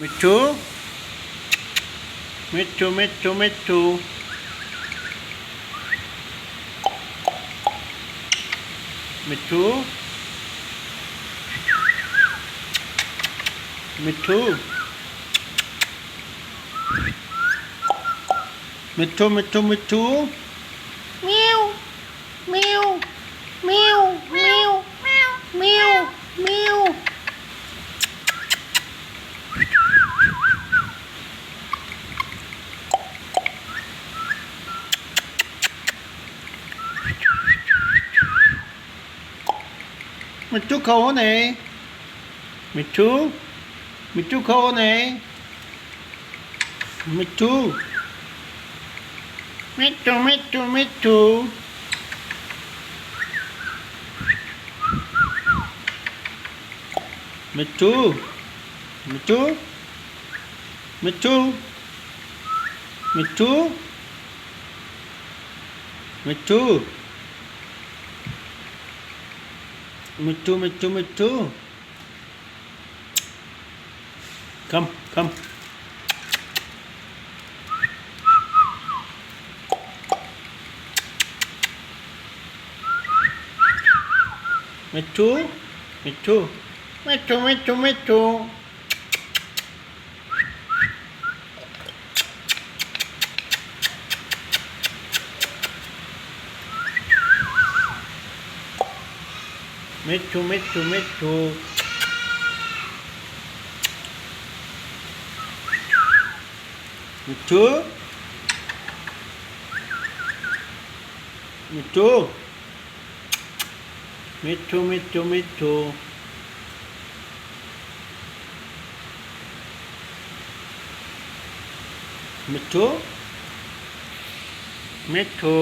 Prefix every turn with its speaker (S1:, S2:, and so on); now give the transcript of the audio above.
S1: Mittu Mittu Mittu Mittu Mittu Mittu Mittu Mittu Mittu
S2: Meow, meow, meow, meow, meow, meow.
S1: Mittu కౌనే Mittu Mittu కౌనే Mittu Mittu Mittu Mittu Mittu Mittu Mittu Mittu Mittu Mittu Mittu Mittu come Mittu Mittu Mittu Mittu Mittu Mittu Mittu Mittu Mittu Mittu Mittu Mittu Mittu Mittu Mittu